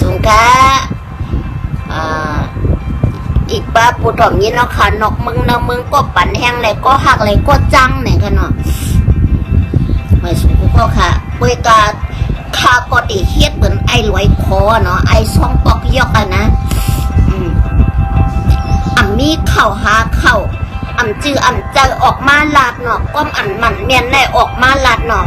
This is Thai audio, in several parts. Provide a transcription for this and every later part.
สูงกะอีกป้าปูถมยินเนาะค่ะนกมึงเนาะมึงก็ปั่นแห้งเลยก็หักเลยก็จังเนี่ยค่ะเนาะไม่สูงก็ค่ะเปิดกาคาก็ตีเฮ็ดเหมือนไอ้รวยคอเนาะไอ้ซองปอกยอกอะนะมีเข่าหาเข่าจื้อเจอออกมาลาดเนาะก้มมันเมียนได้ออกมาลาดเนาะ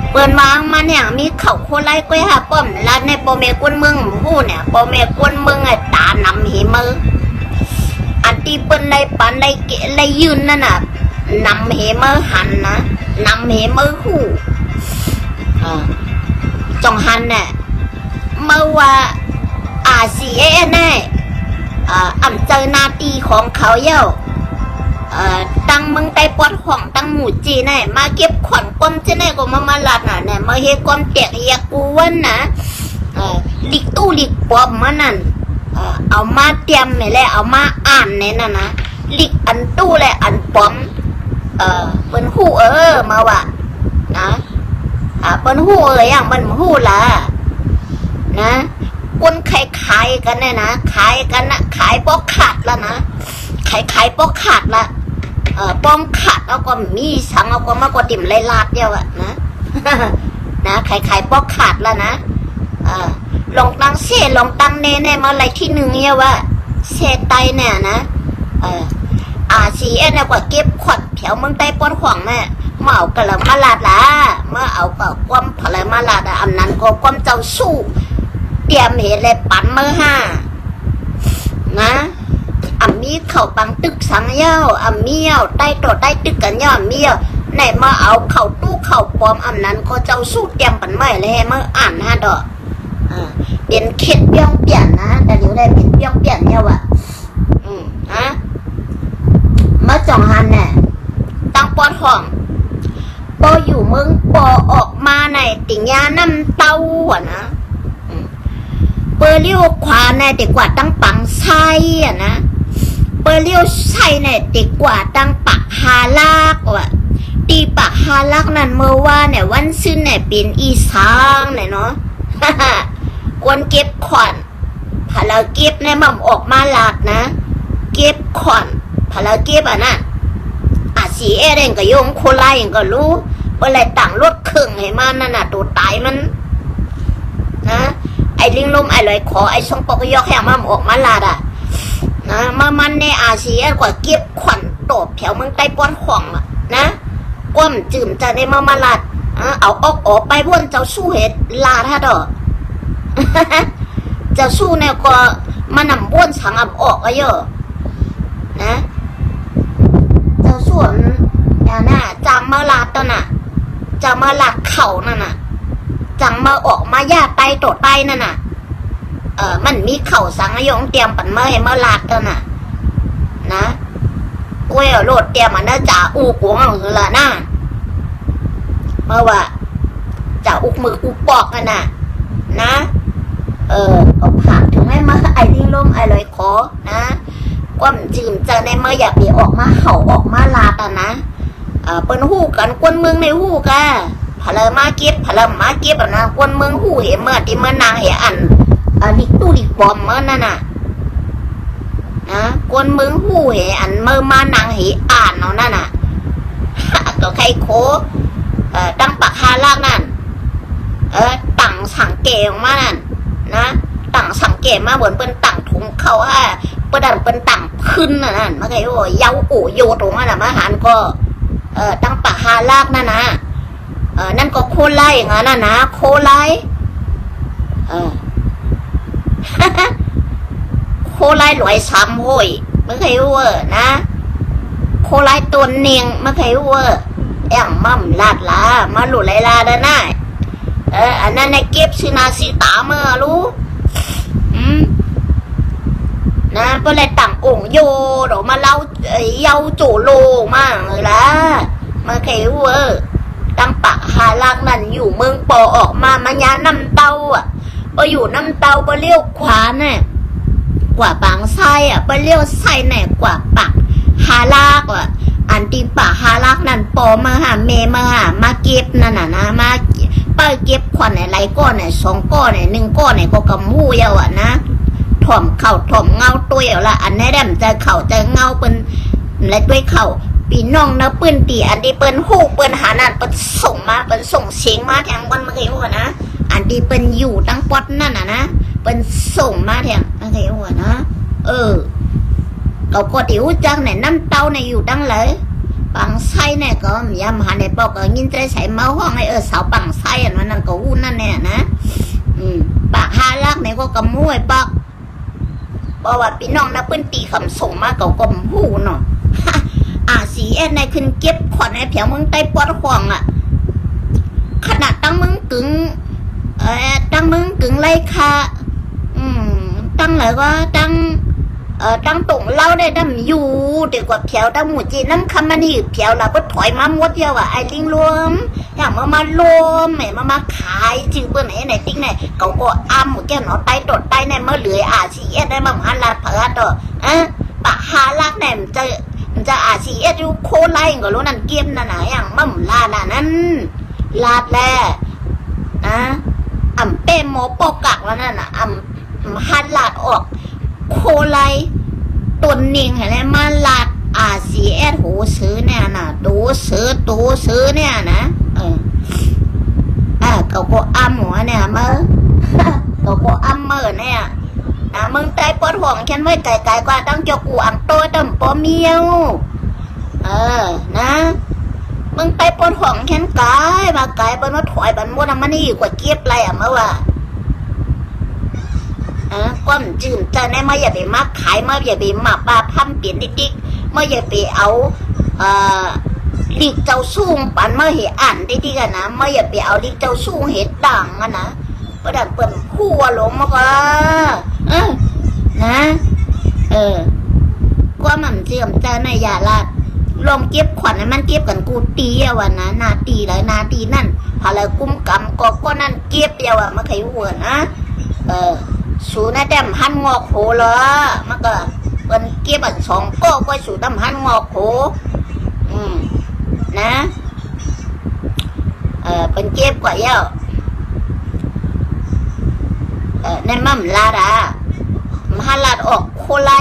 เปิ้นวางมาเนี่ยมีเข่าโคไลก้อยหาป้อมลาดในปอเมกวนเมืองหู้เนี่ยปอเมกวนเมืองไอ้ตานำหิมืออันที่เปิ้นได้ปันได้เกะได้ยืนนั่นน่ะนำหิมือหันนะนำหิมือหู้จงหันเนี่ยเมื่อว่าซีเอแน่เจอนาตีของเขาเย้าตั้งมึงไตปอดของตั้งหมู่จีน่มาเก็บขวัญก้มเจ้าไหนก็มาลาดน่ะเนี่ยมาเฮก้มแตกเฮียกูวันนะลิกตู้ลิกปอมมันนั่นเอามาเตรียมไม่แล้วเอามาอ่านเนี่ยนะลิกอันตู้และอันปอมเป็นหูมาว่ะนะเป็นหูอย่างเป็นหูละนะคนขายกันเนี่ยนะขายกันนะขายปอกขาดแล้วนะขายปอกขาดละป้องขาดแล้วก็มีสังเอาก็มากกว่าติ่มไรลาดเดียวอะนะนะขายปอกขาดแล้วนะลองตั้งเซ่ลองตั้งเน่มาอะไรที่หนึ่งเนี่ยว่าเซ่ไตเนี่ยนะซีเอเนี่ยกว่าเก็บขวดแถวเมืองใต้ป้อนขวางแม่มาเอากระมาลาดละมาเอากับความผลมาลาดอันนั้นก็ความเจ้าสู้เตรียมเหตุเลยปั่นมือห้านะมีเข่าปังตึกสังเย้าเมียวใต้ตัวใต้ตึกกันย่อเมียวไหนมาเอาเข่าตู้เข่าปลอมนั้นก็เจ้าสู้เตรียมปั่นไม่เลยเมื่ออ่านฮะดอกเป็นเข็ดเปี้ยงเปลี่ยนนะแต่เดี๋ยวได้เป็นเปี้ยงเปลี่ยนเนี่ยว่ะฮะเมื่อจ่องฮันเนี่ยตั้งปอดห้องปออยู่มึงปอออกมาในติ่งยาน้ำเต้าอ่ะนะเปอร์เลี้ยวขวาในเด็กกว่าตั้งปังไส้อ่ะนะเปอร์เลี้ยวไส้ในเด็กกว่าตั้งปักฮาลากว่ะตีปักฮาลากนั่นเมื่อว่าเนี่ยวันซึ้นเนี่ยเป็นอีสางเนี่ยเนาะกวนเก็บขวัญพาเราเก็บในมั่มออกมาลาดนะเก็บขวัญพาเราเก็บอ่ะนะสีเอเองก็โยงโคไลเองก็รู้เมื่อไรต่างรถเครื่องให้มันนั่นน่ะตัวตายมันนะไอ้ลิงลมไอ้ลอยขอไอ้ช่องปอกยอกแห้งมันออกมาลาดอ่ะนะมันในซีเอกว่าเก็บขวัญตบแถวเมืองใต้ป้อนขวางอ่ะนะก้มจืมจะในมาลาดเอาออกไปบ้วนเจ้าสู้เหตุลาท่าดอกเจ้าสู้เนี่ยก็มานำบ้วนสังออกก็เยอะนะส่วนอย่างน่ะจำมาลาดตัวน่ะจำมาลาดเข่านั่นน่ะจังมาออกมาย่าไตโตไตนั่นน่ะมันมีเข่าสังยงเตรียมปั่นมาให้มาลาดตัวน่ะนะกุ้ยโลดเตรียมมันน่าจะอูกวงหรือละน่ะเมื่อว่าจะอุกมืออุกปอกกันน่ะนะเอาผักถึงให้มาไอ้ดิ้งลมไอ้ลอยคอนะความจืมเจอในเมื่ออยากออกมาเห่าออกมาลาดนะเป็นหู้กันกวนเมืองในหู้กะพลมาเก็บนะกวนเมืองหู้เห็นเมื่อที่เมื่อนางเห็นลิกตู้ลิกปอมเมื่อนั่นน่ะนะกวนเมืองหู้เห็นเมื่อมานางเห็นอ่านเนาะนั่นน่ะก็ใครโคตั้งปากฮาลากนั่นตั้งสังเกตออกมานั่นนะตั้งสังเกตมาเหมือนเป็นตั้งถุงเขาประดันเป็นต่างขึ้นนั่นมาไงว่าเยาอูโยตรงนั้นมาหันก็ตั้งปากฮาลากนั่นนะนั่นก็โคไลอย่างนั้นนะโคไลโคไลหลอยซ้ำห้ยมาไงว่านะโคไลตัวเนียงมาไงว่าแองมั่มลาดลามาหลุดไลลาเด้อนะอันนั้นในเก็บซินาซิตาเมื่อรู้นะก็เลยต่างองค์โยดออกมาเล่าเยาโจโลมากเลยล่ะมาแค่ว่าตั้งปากฮาลากนั่นอยู่เมืองปอออกมามันยาน้ำเต้าพออยู่น้ำเต้าไปเลี้ยวขวาเนี่ยกว่าปางไส้ไปเลี้ยวไส้เนี่ยกว่าปากฮาลากอันตีปากฮาลากนั่นปอมาหาเมมาหามาเก็บนั่นน่ะนะมา เป้าเก็บขวัญไหนก้อนไหน2ก้อนไหน1ก้อนไหนก็กำหูเยาอ่ะนะถ่อมเข่าถ่อมเงาตัวเยาละอันนี้แดมจะเข่าจะเงาเป็นและด้วยเข่าปีน้องนะปืนตีอันที่เปิ้นหูเปิ้นหานั่นเปิ้นส่งมาเปิ้นส่งเสียงมาแทงวันเมื่อกี้หัวนะอันที่เปิ้นอยู่ตั้งปอดนั่นนะเปิ้นส่งมาแทงเมื่อกี้หัวนะเขาก็ติ๋วจังไหนน้ำเต้าในอยู่ตั้งเลยปังไส้เนี่ยก็ยำหันในปอกยินใจใส่เมาห้องไอสาวปังไส้อันนั้นก็วุ่นนั่นเนี่ยนะปากฮาลักเนี่ยก็กำมวยปอกเพราะว่าพี่น้องนะเปิ้นตีคำส่งมาเขาก็หูเนาะสีในขึ้นเก็บขวัญในแผงมึงไต้ปอดห่วงอ่ะขนาดตั้งมึงกึ่งไรค่ะตั้งไหนก็ตั้งตรงเล่าได้ดำอยู่เดี๋ยวกว่าแผวตั้งหมูจีน้ำคำมันนี่แผวเราก็ถอยมาหมดเดียวอ่ะไอ้ลิงรวมอย่างมารวมแหมมาขายจื้อเปิ้นไหนติ๊กไหนเขาก็อ้ำหมูแก้วหนอไตตดไตในเมื่อเหลือสีได้มาหันลาดเผือต่อปะฮาลักแหนมจะสีอยู่โคไลก็รู้นั่นเกียมนั่นนะอย่างมั่มลาดนั้นลาดแล่เป้โมโปกักแล้วนั่นน่ะฮันลาดออกโคไลตุนนิ่งเห็นไหมมาลาดหูซื้อเนี่ยนะตูซื้อเนี่ยนะเขาก็หัวเนี่ยเขาก็เนี่ยนะมึงใจปวดห่วงฉันไว้ไกลๆกว่าตั้งเจ้ากูอังโตตั้มปอเมียวนะมึงไปปวดห่วงฉันไกลมาไกลบนว่าถอยบันมดมันนี่กว่าเก็บไรเมื่อว่าก้มจืมจะเนี่ยไม่อย่าไปมาขายไม่อย่าไปมาปลาพัมเปลี่ยนติ๊กไม่อย่าไปเอาลิกเจ้าสูงปันไม่เห็นอ่านติ๊กกันนะไม่อย่าไปเอาลิกเจ้าสูงเห็ดดังนะก็ดังเปิดคู่หลงมาก็นะก็มันเสื่อมเจอในยาละลองเก็บขวัญมันเก็บกันกูตีวันนะนาตีเลยนาตีนั่นพอแล้วกุ้มกำก็นั่นเก็บเดียวมาไขหัวนะสูนะแต้มหันงอกโหละมันก็เป็นเก็บอัน2ก็สูตั้มหันงอกโหนะเป็นเก็บกว่าเยอะในมั่มลาดมันลาดออกโคไล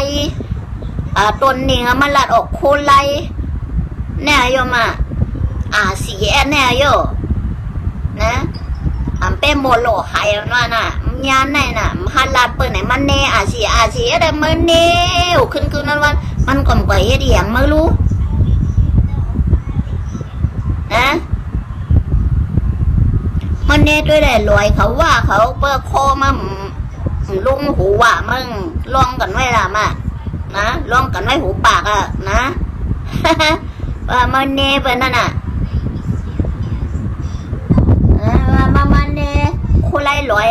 ต้นนี้มันลาดออกโคไลแน่ยมาสีแน่โยนะเป้โมโลหายว่าน่ะยานไหนน่ะมันลาดเปิดไหนมันเน่สีอะไรมันเน่ขึ้นนั่นวันมันก่อนไปเดียงไม่รู้นะมันเน่ด้วยได้ลอยเขาว่าเขาเปิดคอมาลุงหูว่ามึงลองกันไว้ละมานะลองกันไว้หูปากนะว่ามันเน่เป็นนั่นน่ะมันเน่โคไลลอย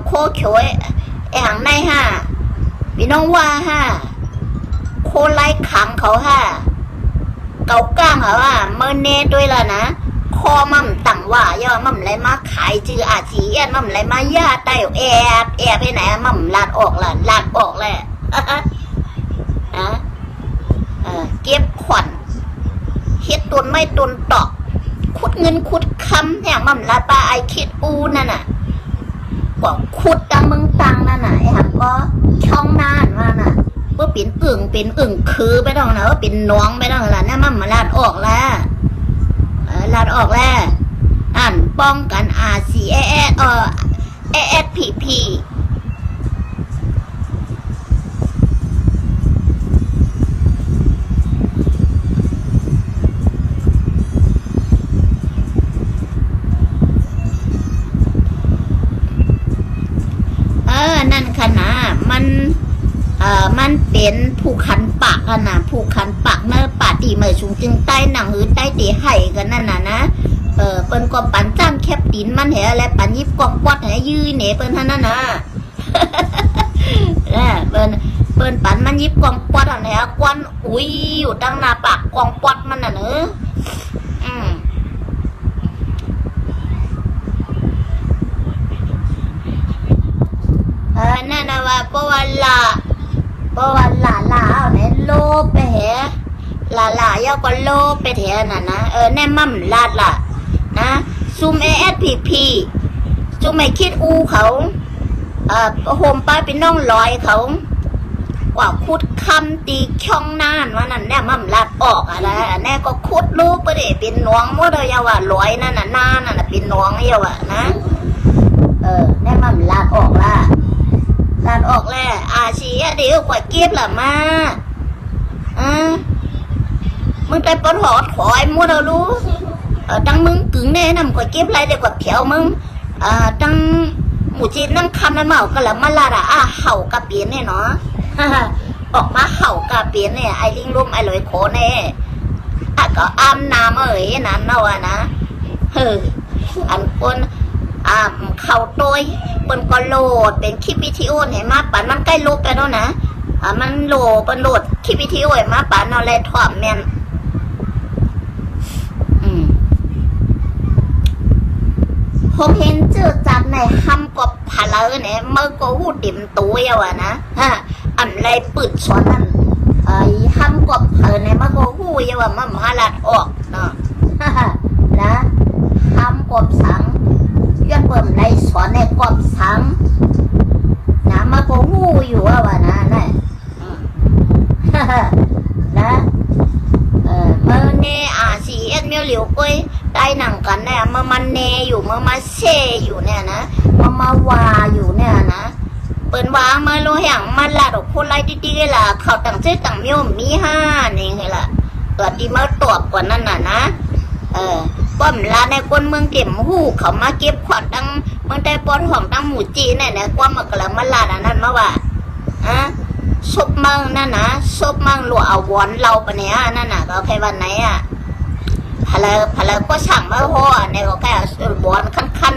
โคเขียวหางในพี่น้องว่าโคไลขังเขาเกาก้างเขามันเน่ด้วยละนะคอมั่มตั้งว่าย่อมั่มไรมาขายจือสีมั่มไรมาย่าไตแอบไปไหนมั่มลาดออกแหละนะเก็บขวัญเฮ็ดตุนไม่ตุนตอกขุดเงินขุดคำอย่างมั่มลาปลาไอคิดอูนั่นน่ะก็ขุดตังมึงตังนั่นน่ะก็ช่องน่านว่าน่ะว่าเป็นอึ่งคือไปต้องนะว่าเป็นน้องไปต้องละนั่นมั่มลาดออกแล้วลาดออกแล้วป้องกันASPP นั่นขนาดมันเป็นผู้ขันปากนะผู้ขันปากเมื่อป่าตีเมื่อสูงจึงใต้หนังหือใต้ตีไห่กันนั่นนะเปิ้นก็ปั่นจ้ำแคบตีนมันเหรออะไรปั่นยิบกอกปอดเหรอยื้อเหนเปิ้นท่านนั่นนะเปิ้นปั่นมันยิบกองปอดอะไรกวนอุ้ยอยู่ตั้งหน้าปากกองปอดมันน่ะเนอะนั่นนะว่าเพราะว่าลาเนี่ยโลไปเหรลาย่าก็โลไปเถอะน่ะนะแน่มั่มลาดล่ะนะ ซุ่ม ASPP ซุ่มไม่คิดอูเขาโฮมป้าเป็นน้องลอยเขากว่าคุดคำตีช่องน่านว่านั่นแน่มั่มลัดออกอะไรแน่ก็คุดลูกไปเดเป็นน้องมั่วเดียวว่าลอยนั่นน่ะน่านน่ะเป็นน้องเดียวนะแน่มั่มลัดออกละลัดออกแล้วอาชีเดี๋ยวกว่าเก็บละมามึงไปปนหอดขอยมั่วเดียวรู้ตั้งมึงกึ่งแน่นำกว่าเก็บไรเดี๋ยวกว่าเขียวมึงตั้งหมูจีนนั่งคำนั่นเมาก็แล้วมาลาดเห่ากระเปียนเนี่ยเนาะออกมาเห่ากระเปียนเนี่ยไอ้ลิงลุ่มไอ้ลอยโคเนี่ยก็อ้ำน้ำนั่นเนาะนะอันคนเข่าตัวคนก็โหลดเป็นคลิปวิดีโอเห็นมาป่านมันใกล้ลบไปแล้วนะมันโหลดคลิปวิดีโอเห็นมาป่านเราเลยถอดแมนผมเห็นเจอจัดในห้ำกับผาเลเนี่ยเมื่อก็หูดิ่มตัวเยาวนะอันไรปืดสอนนั่นห้ำกับผาเนี่ยเมื่อก็หูเยาวมันมาลัดออกเนาะนะห้ำกับสังย้อนเปิ่มไรสอนในกับสังนะเมื่อก็หูอยู่ว่านะนะนะเมื่อเนี่ยสีเอ็ดเมียวเหลียวกล้วยได้หนังกันเนี่ยมันเนอยู่มาเช่อยู่เนี่ยนะมาวาอยู่เนี่ยนะเปิ่นว่ามาโลหยังมาลาดอกคนไรดีๆล่ะเขาต่างชื่อต่างเมียวมีห้านี่ไงล่ะตัวดีมาตอบกว่านั้นน่ะนะป้อมลาในคนเมืองเก็บหูเขามาเก็บขวัญตั้งเมืองแต่ปอนของตั้งหมู่จีเนี่ยนะความมากระมาลาดอันนั้นมาว่าซบมังนั่นนะซบมังหลวเอาวอนเราปะเนี่ยนั่นน่ะก็แค่วันไหนพะเลก็สั่งมาห่อเนี่ยก็แค่บอนขั้น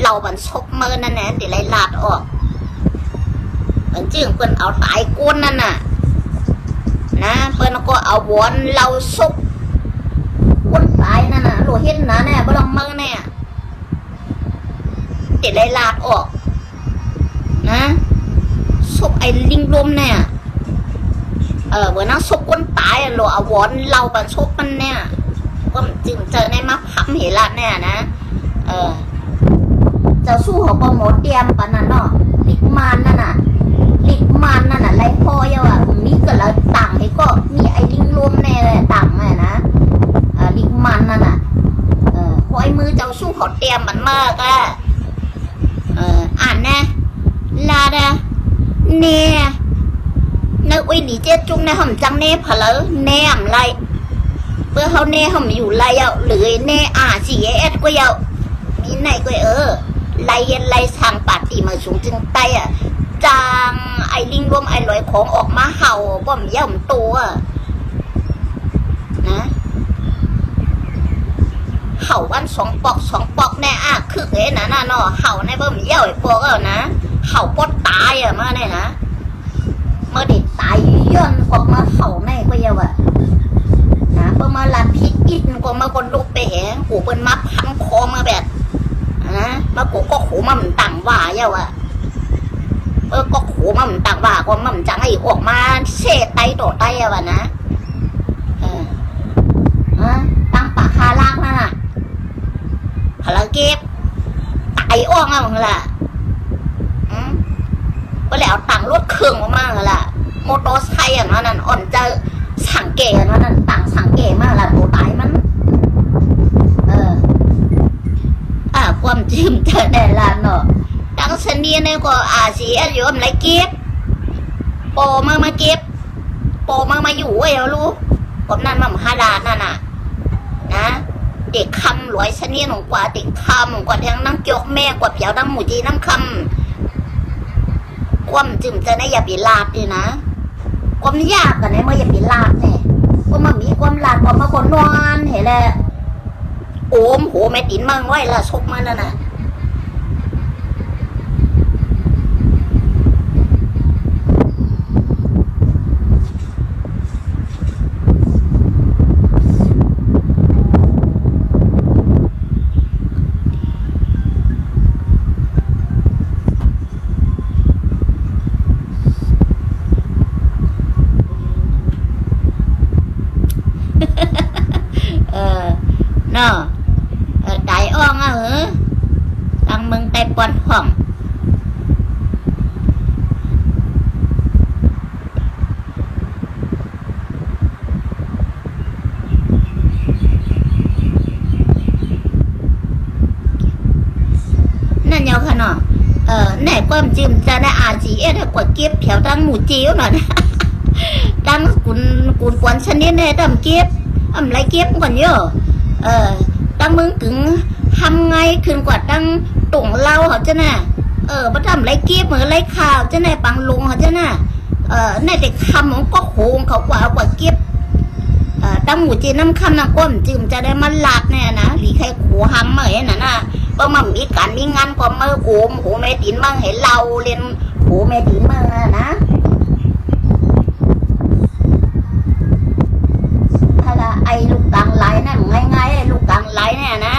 เราบันซบมือนั่นแหละเดี๋ยวไล่ลาดออกเหมือนจึงเปิ้นเอาตายก้นนั่นน่ะนะเปิ้นก็เอาวอนเราซบก้นตายนั่นน่ะหลวเห็นนะเนี่ยบ่ลองมือเนี่ยเดี๋ยวไล่ลาดออกนะซบไอ้ลิงลมเนี่ยเมื่อนั้นซบก้นตายหลวเอาวอนเราบันซบมันเนี่ยก็จึงเจอในมาพัมเหรัดเนี่ยนะเจ้าสู้เขาก็หมดเตรียมปะนั่นเนาะลิกมันนั่นน่ะไรพ่อเยามีก็แล้วต่างให้ก็มีไอ้ลิงรวมแน่เลยต่างเลยนะลิกมันนั่นน่ะหอยมือเจ้าสู้เขาเตรียมมันมากอ่านนะลาดาเน่นึกไว้หนีเจ๊จุ้งในห่มจังเน่พะเลยเน่มไรเพื่อเขาเน่ห่มอยู่ไรหรือเน่สีเอสก็มีไหนก็ไรเย็นไรทางปาตีมาสูงจึงไตจางไอ้ลิงรวมไอ้ลอยของออกมาเห่าบ่มย่ำตัวนะเห่าวันสองปอกแน่คือน่ะเนาะเห่าในบ่มเย่าไอ้ปอกนะเห่าปดตายมาเนี่ยนะเมื่อเด็กตายย้อนออกมาเห่าในก็นะเมื่อมาลัดพิษอินก็มาคนลุกไปแหงหูเป็นมัดพังคอมาแบบนะมากูก็ขู่มันต่างว่าก็ขู่มันต่างว่าก็มันจังไอ้ออกมาเสียไตโดดไตนะตั้งปากคาลากนั่นน่ะพลังเก็บไตอ้องมึงล่ะก็แล้วต่างรถเครื่องมากล่ะโมโตไซค์อย่างนั้นอ่อนจะสังเกตนั่นต่างสังเกตมากล่ะตัวตายมันความจริงเธอได้ละเนาะตั้งเสนียเนี่ยก็สีอยู่อะไรเก็บโปมาเก็บโปมาอยู่รู้ผมนั่นมันฮาลานั่นน่ะนะเด็กคำหลวยเสนียหนุ่มกว่าเด็กคำกว่าทั้งน้ำเกี่ยวแม่กว่าเปียวน้ำหมูจีน้ำคำความจริงจะได้อย่าไปลาดดีนะความยากกันเนี่ยเมื่ออย่าไปลาดเนี่ยก็มันมีความลาดความมาคนนอนเห็นแหละโอ้มโหแม่ตินมั่งไว้ละชกมันน่ะเนาะไก่อ้อง พ่องนั่นยาวค่ะเนาะแน่ความจริงจะได้อาจีเอ็ดกว่าเก็บแถวตั้งหมู่จิ้วหน่อยตั้งกุนปวนชนิดเนี่ยตั้งเก็บไรเก็บก่อนเยอะตั้งมึงกึ่งทำไงขึ้นกว่าตั้งตุ่งเล่าเขาจะน่ะมาทำไรเก็บเหมือนไรข่าวจะน่ะปังลงเขาจะน่ะในเด็กคำของก็โหงเขากว่าเก็บตั้งหมู่จีน้ำคำน้ำก้มจึงจะได้มันหลักแน่นะหลีใครขูห้ำเหมยน่ะนะก็มันมีการมีงานก็เมื่อโหเมตินมั่งเห็นเราเรียนโหเมตินมั่งนะถ้าไอ้ลูกกลางไหลนั่นง่ายๆลูกกลางไหลเนี่ยนะ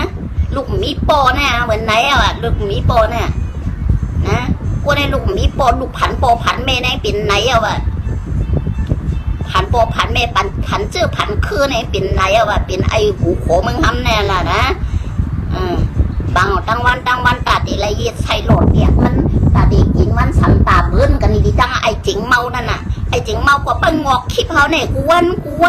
ลูกมีโปเนี่ยเหมือนไหนอ่ะลูกมีโปเนี่ยนะกูในลูกมีโปลูกผันโปผันเมย์ในเป็นไหนอ่ะผันโปผันเมย์ผันเจื้อผันคือในเป็นไหนอ่ะเป็นไอ้หูโขมึงทำแน่ล่ะนะบางตั้งวันตาดีละเอียดใส่โหลดเนี่ยมันตาดีกินวันสันตาเบิ้นกันดีจังไอ้จิงเมานั่นน่ะไอ้จิงเมากว่าปังงอกคิดเขาเนี่ยกว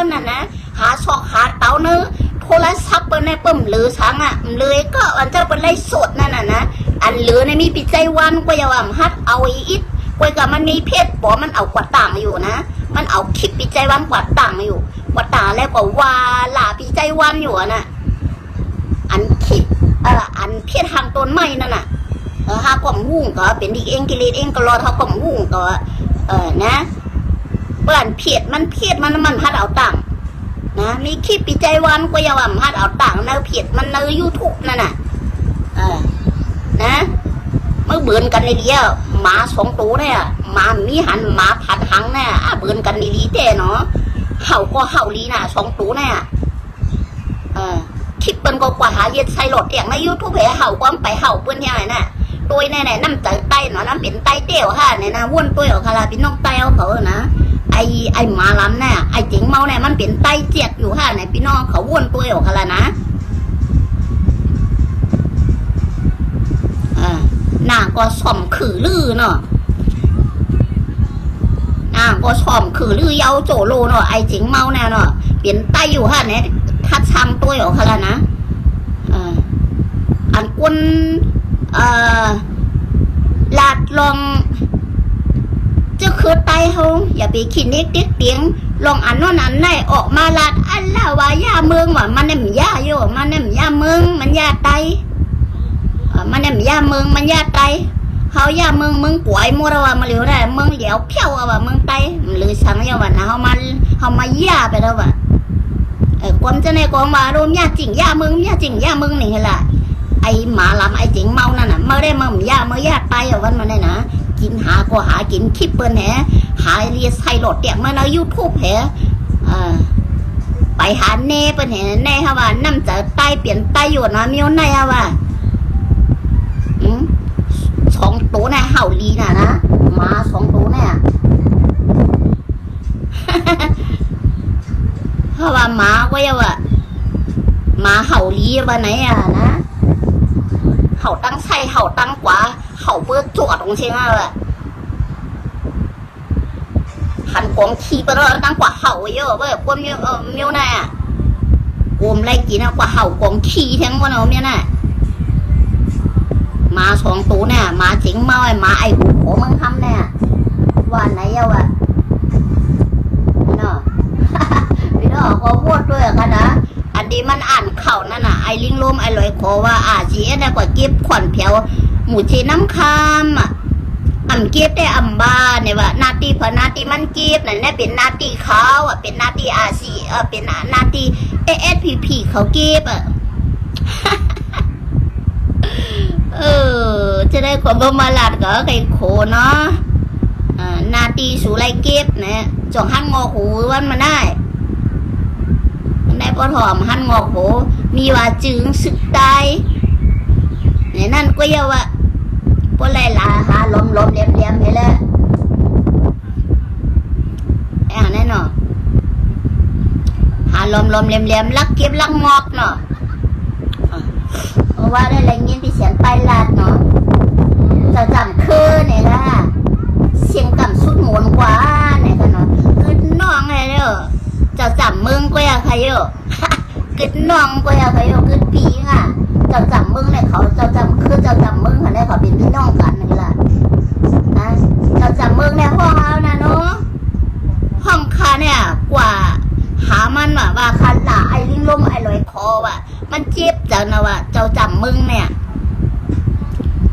นน่ะนะหาซอกหาเต้าเนื้อโทรศัพท์เปิ้ลในเปิ้มหรือช้างอ่ะเลยก็อันเจ้าเป็นไรสดนั่นน่ะนะอันเหลือในมีปิดใจวันก็อย่าว่าฮัดเอาอีกกว่ากับมันมีเพศปอมันเอากว่าต่างอยู่นะมันเอาคลิปปิดใจวันกว่าต่างอยู่กว่าต่างแล้วก็ว่าหลาปิดใจวันอยู่น่ะอันคลิปอันเพียรทางต้นไม้นั่นน่ะหากล่อมหุ่งก็เป็นดีเองกิเลสเองก็รอเท่ากล่อมหุ่งก็นะเปื่อนเพียรมันพัดเอาต่างนะมีคลิปปิใจวันก็อย่าว่าพัดเอาต่างเนื้อเพียรมันเนื้อยูทูบนั่นน่ะนะเมื่อเบื่อกันในเดียวหมา2 ตัวเนี่ยหมามีหันหมาผัดหังเนี่ยเบื่อกันดีๆเจ้เนาะเห่าก็เห่าลีน่ะ2 ตัวเนี่ยคลิปเปิ้นก็กว่าหาเย็ดใส่โหลดอย่างในยูทูบเห่าความไปเห่าเปิ้นยังไงน่ะตัวไหนน้ำเต๋อไตเนาะน้ำเป็นไตเตี้ยวค่ะเนี่ยนะวนตัวเอาคาราเป็นนกไตเอาเขานะไอหมาล้ำเนี่ยไอจิงเมาเนี่ยมันเป็นไตเจียดอยู่ค่ะเนี่ยพี่น้องเขาวนตัวเอาคารานะหน้าก็ส่อมขือลือเนาะหน้าก็ส่อมขือลือเยาโจโลเนาะไอจิงเมาเนี่ยเนาะเป็นไตอยู่ค่ะเนี่ยทัดช่างตัวออกค่ะนะอันกุนลาดลองจะคือไตเขาอย่าไปคิดเด็กเตียงลองอันนั้นอันไหนออกมาลาดอันละว่าย่าเมืองว่ามันเนี่ยย่าโยมันเนี่ยย่าเมืองมันย่าไตมันเนี่ยย่าเมืองมันย่าไตเขาย่าเมืองป่วยมัวว่ามาเหลียวได้เมืองเหลียวเพี้ยวว่าเมืองไตหรือสังยาวันนะเขามาย่าไปแล้วว่าความจะในกองมาโดนย่าจริงย่ามึงนี่แหละไอหมาลำไอจิงเมานั่นน่ะเมื่อได้มาย่าเมื่อย่าตายวันมาได้นะกินหาก็หากินคลิปเปิ้ลแหหาเรียใส่โหลดเดี่ยมาในยูทูบแหไปหาเน่เปิ้ลแหเน่ฮะว่าน้ำจะตายเปลี่ยนตายอยู่นะมีวันไหนฮะว่า2 ตัวน่ะเห่าลีน่ะนะหมา2 ตัวเนี่ยเพราะว่าหมาก็ยังว่าหมาเห่าลีวันไหนอ่ะนะเห่าตั้งไส้เห่าตั้งกว่าเห่าเปิดจวดตรงเชียงอ่ะหันกองขี้ไปแล้วตั้งกว่าเห่าเยอะเว้ยคนเมียวน่ะกลมไรกินกว่าเห่ากองขี้ทั้งวันเอาเมียน่ะหมา2 ตัวเนี่ยหมาจิงเมาไอ้หมาไอ้หูโขมึงทำเนี่ยวันไหนเยอะวะเนาะพี่น้องก็พูดด้วยกันนะอันนี้มันอ่านเข่านั่นน่ะไอ้ลิงลมไอ้ลอยคอว่าจีได้กว่าเก็บขวัญแผวหมูจีน้ำคามเก็บได้บาเนี่ยว่านาตีพอนาตีมันเก็บนั่นแหละเป็นนาตีเขาเป็นนาตีซีเป็นนาตีASPPเขาเก็บจะได้ความประมาลาดก็ไก่โคเนาะนาตีสูไรเก็บเนี่ยจงหันงอหูวันมาได้ปฐมหันงอกโหมีว่าจึงสึกตายเนี่ยนั่นก็เยาว่าพวกไรล่ะหาลมเลี้ยมไปเลยแน่นอนหาลมเลี้ยมลักเก็บลักงอกเนาะเพราะว่าได้อะไรเงี้ยที่เสียงไปลาดเนาะ จะจำคือเนี่ยละเสียงกำสุดหมุนกว่าเนี่ยกันเนาะคือน้องไงเนาะจะจำมึงก็อยากใครเนาะกึดน้องก็อยากใครเนาะกึดปีค่ะจะจำมึงเนี่ยเขาจะจำคือจะจำมึงค่ะเนี่ยเขาเป็นพี่น้องกันนี่แหละนะจะจำมึงเนี่ยห้องเอานะเนาะห้องคาเนี่ยกว่าหามันว่าคันหลาไอ้ลิงลมไอ้ลอยคอว่ะมันเจ็บจังนะว่ะเจ้าจำมึงเนี่ย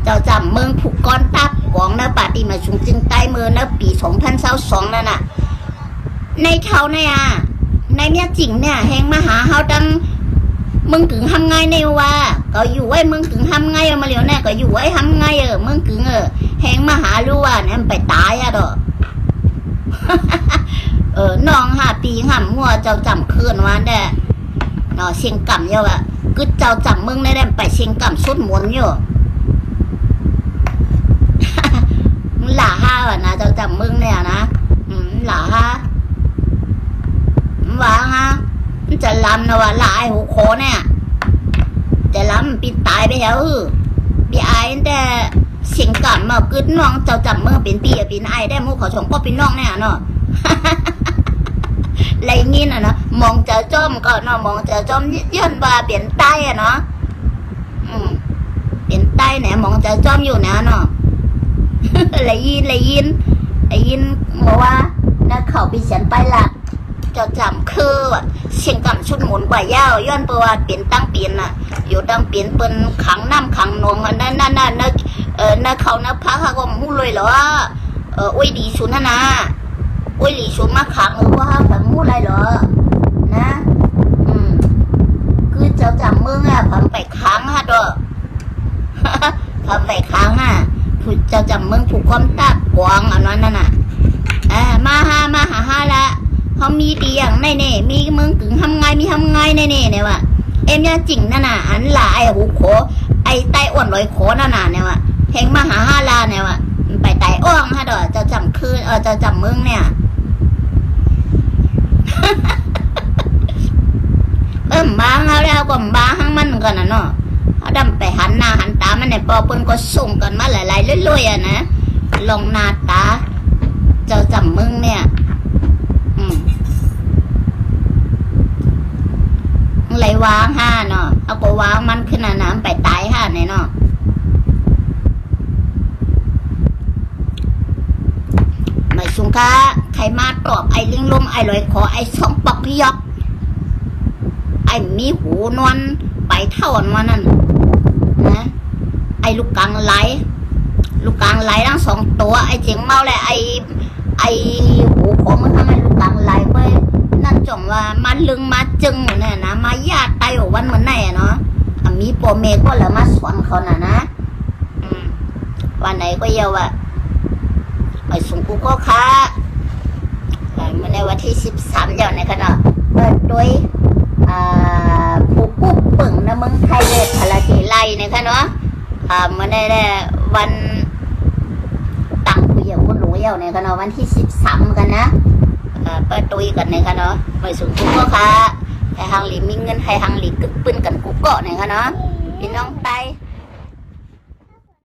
เจ้าจำมึงผูกก้อนตับกองนะปาติมาชุงจึงใต้มือนะปี2022นั่นน่ะในเท่าเนี่ยในเมียจริงเนี่ยแหงมาหาเฮาดังมึงกึ่งทำไงในว่าก็อยู่ไว้มึงกึ่งทำไงมาเหลียวแน่ก็อยู่ไว้ทำไงมึงกึ่งแหงมาหารู้ว่าเนี่ยไปตายดอกน้อง5 ปีห่ำหัวเจ้าจำคืนวันเด้เนาะเชียงกำเยอะกึดเจ้าจำมึงได้ไปเชียงกำสุดหมุนอยู่หล่าห้าว่ะนะเจ้าจำมึงเนี่ยนะหล่าห้าว่าฮะจะลำนะว่าหลายหูโคเนี่ยจะลำปีตายไปแล้วปีไอ้แต่เชียงกำมากึดน้องเจ้าจำมึงเป็นปีเป็นไอ้ได้มูขอชมก็เป็นน้องเนี่ยเนาะอะไรงี้น่ะเนาะมองเจอจอมก็เนาะมองเจอจอมย้อนว่าเปลี่ยนใต้อะเนาะเปลี่ยนใต้เนี่ยมองเจอจอมอยู่นะเนาะอะไรยินบอกว่านักเขาปีเสียนไปละจะจำคือเชียงกำชุดหมุนกว่าเย้าย้อนประวัติเปลี่ยนตั้งเปลี่ยนน่ะอยู่ตั้งเปลี่ยนเป็นขังน้ำขังนงนั่นนักเขานักพระเขาก็มู้เลยเหรออุ้ยดีชุนนะอุ้ยหลีชุนมาขังว่าแบบมู้อะไรเหรอนะคือเจ้าจำมึงผมไปค้างฮะตัวผมไปค้างผู้เจ้าจำมึงผูกความตากวางอันนั้นน่ะมาหาละเขามีดีอย่างแน่มีมึงกึ่งทำไงมีทำไงแน่เนี่ยว่ะเอ็มยาจริงนั่นน่ะอันละไอ้หูโขไอ้ไตอ้วนลอยโขนั่นน่ะเนี่ยว่ะเฮงมาหาลาเนี่ยว่ะไปไตอ้องฮะดอกเจ้าจำคืนเจ้าจำมึงเนี่ยบ้างเขาแล้วก็บ้าหังมันกันนะเนาะเขาดำไปหันหน้าหันตามันเนี่ยพอเปิ้นก็ส่งกันมาหลายๆเรื่อยๆนะลงหน้าตาเจ้าจำมึงเนี่ยไหลวางห้าเนาะเอาก็วางมันขึ้นน้ำไปตายห้าเนี่ยเนาะไม่สุงค่ะใครมาตอบไอ้ลิงลมไอ้ลอยคอไอ้สองปอกยอกไอ้มีหูนวลไปเท่าวันนั้นนะไอ้ลูกกลางไหลทั้ง2 ตัวไอ้เจียงเมาและไอ้หูของมันทำไมลูกกลางไหลไปนั่นจงว่ามาลึงมาจึงเนี่ยนะมาญาติไตวันเหมือนไหนเนาะมีโปรเมก็แล้วมาสอนเขานะวันไหนก็เยาว์ไปส่งกูก็ค้าเมื่อในวันที่13เดี๋ยวในขณะเปิดด้วยผู้ปุ๊บปึ่งนะมึงไทยเลยพลาเทไลนะคะเนาะมันได้วันตั้งผู้เยาว์คนหลวงเยาว์ในคะเนาะวันที่13กันนะเปิดตุยกันในคะเนาะไปสูงกุ๊กก็ค่ะให้หังหลีมีเงินให้หังหลีกึกปืนกันกุ๊กเกาะในคะเนาะพี่น้องไต